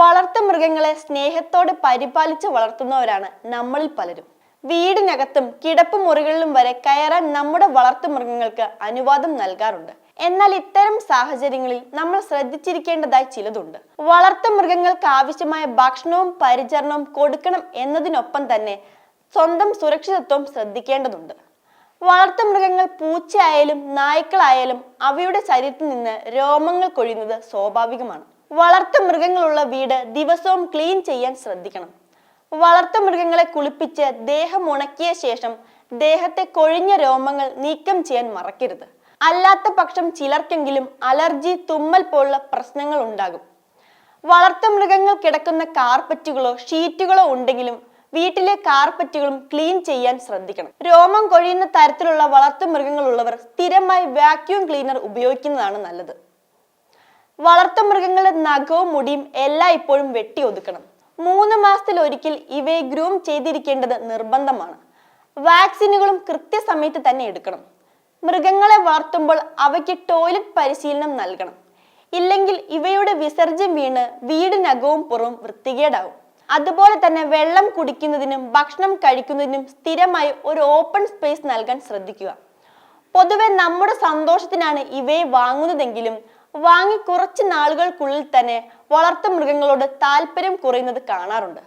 വളർത്തുമൃഗങ്ങളെ സ്നേഹത്തോടെ പരിപാലിച്ച് വളർത്തുന്നവരാണ് നമ്മളിൽ പലരും. വീടിനകത്തും കിടപ്പ് മുറികളിലും വരെ കയറാൻ നമ്മുടെ വളർത്തുമൃഗങ്ങൾക്ക് അനുവാദം നൽകാറുണ്ട്. എന്നാൽ ഇത്തരം സാഹചര്യങ്ങളിൽ നമ്മൾ ശ്രദ്ധിച്ചിരിക്കേണ്ടതായി ചിലതുണ്ട്. വളർത്തുമൃഗങ്ങൾക്ക് ആവശ്യമായ ഭക്ഷണവും പരിചരണവും കൊടുക്കണം എന്നതിനൊപ്പം തന്നെ സ്വന്തം സുരക്ഷിതത്വം ശ്രദ്ധിക്കേണ്ടതുണ്ട്. വളർത്തുമൃഗങ്ങൾ പൂച്ചയായാലും നായ്ക്കളായാലും അവയുടെ ശരീരത്തിൽ നിന്ന് രോമങ്ങൾ കൊഴിയുന്നത് സ്വാഭാവികമാണ്. വളർത്തുമൃഗങ്ങളുള്ള വീട് ദിവസവും ക്ലീൻ ചെയ്യാൻ ശ്രദ്ധിക്കണം. വളർത്തുമൃഗങ്ങളെ കുളിപ്പിച്ച് ദേഹം ഉണക്കിയ ശേഷം ദേഹത്തെ കൊഴിഞ്ഞ രോമങ്ങൾ നീക്കം ചെയ്യാൻ മറക്കരുത്. അല്ലാത്ത പക്ഷം ചിലർക്കെങ്കിലും അലർജി, തുമ്മൽ പോലുള്ള പ്രശ്നങ്ങൾ ഉണ്ടാകും. വളർത്തുമൃഗങ്ങൾ കിടക്കുന്ന കാർപ്പറ്റുകളോ ഷീറ്റുകളോ ഉണ്ടെങ്കിലും വീട്ടിലെ കാർപ്പറ്റുകളും ക്ലീൻ ചെയ്യാൻ ശ്രദ്ധിക്കണം. രോമം കൊഴിയുന്ന തരത്തിലുള്ള വളർത്തുമൃഗങ്ങളുള്ളവർ സ്ഥിരമായി വാക്യൂം ക്ലീനർ ഉപയോഗിക്കുന്നതാണ് നല്ലത്. വളർത്തുമൃഗങ്ങളുടെ നഖവും മുടിയും എല്ലായ്പ്പോഴും വെട്ടി ഒതുക്കണം. 3 മാസത്തിൽ ഒരിക്കൽ ഇവയെ ഗ്രൂം ചെയ്തിരിക്കേണ്ടത് നിർബന്ധമാണ്. വാക്സിനുകളും കൃത്യസമയത്ത് തന്നെ എടുക്കണം. മൃഗങ്ങളെ വളർത്തുമ്പോൾ അവയ്ക്ക് ടോയ്ലറ്റ് പരിശീലനം നൽകണം. ഇല്ലെങ്കിൽ ഇവയുടെ വിസർജ്യം വീണ് വീടിനകവും പുറവും വൃത്തികേടാവും. അതുപോലെ തന്നെ വെള്ളം കുടിക്കുന്നതിനും ഭക്ഷണം കഴിക്കുന്നതിനും സ്ഥിരമായി ഒരു ഓപ്പൺ സ്പേസ് നൽകാൻ ശ്രദ്ധിക്കുക. പൊതുവെ നമ്മുടെ സന്തോഷത്തിനാണ് ഇവയെ വാങ്ങുന്നതെങ്കിലും വാങ്ങി കുറച്ച് നാളുകൾക്കുള്ളിൽ തന്നെ വളർത്തുമൃഗങ്ങളോട് താല്പര്യം കുറയുന്നത് കാണാറുണ്ട്.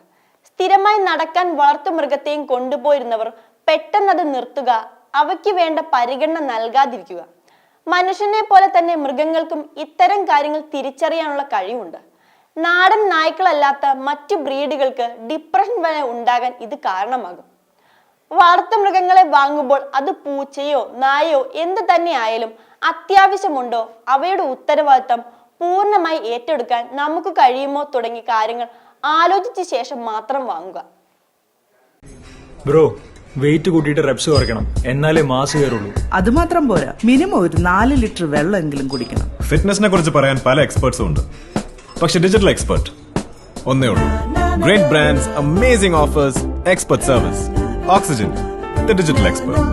സ്ഥിരമായി നടക്കാൻ വളർത്തുമൃഗത്തെയും കൊണ്ടുപോയിരുന്നവർ പെട്ടെന്നത് നിർത്തുക, അവയ്ക്ക് വേണ്ട പരിഗണന നൽകാതിരിക്കുക. മനുഷ്യനെ പോലെ തന്നെ മൃഗങ്ങൾക്കും ഇത്തരം കാര്യങ്ങൾ തിരിച്ചറിയാനുള്ള കഴിവുണ്ട്. നാടൻ നായ്ക്കളല്ലാത്ത മറ്റു ബ്രീഡുകൾക്ക് ഡിപ്രഷൻ വരെ ഉണ്ടാകാൻ ഇത് കാരണമാകും. വളർത്തുമൃഗങ്ങളെ വാങ്ങുമ്പോൾ അത് പൂച്ചയോ നായയോ എന്ത് തന്നെ ആയാലും അത്യാവശ്യമുണ്ടോ, അവയുടെ ഉത്തരവാദിത്തം പൂർണ്ണമായി ഏറ്റെടുക്കാൻ നമുക്ക് കഴിയുമോ തുടങ്ങിയ കാര്യങ്ങൾ ആലോചിച്ച ശേഷം മാത്രം വാങ്ങുക. ബ്രോ, വെയിറ്റ് കൂട്ടിയിട്ട് റെപ്സ് കുറയ്ക്കണം, എന്നാലേ മാസ് കയറുള്ളൂ. അത് മാത്രം പോരാ, മിനിമം ഒരു 4 ലിറ്റർ വെള്ളമെങ്കിലും കുടിക്കണം. ഫിറ്റ്നസിനെ കുറിച്ച് പറയാൻ പല എക്സ്പേർട്സും ഉണ്ട്, പക്ഷെ ഡിജിറ്റൽ എക്സ്പെർട്ട് ഒന്നേ ഉള്ളൂ. Great brands, amazing offers, expert service. Oxygen, the digital expert.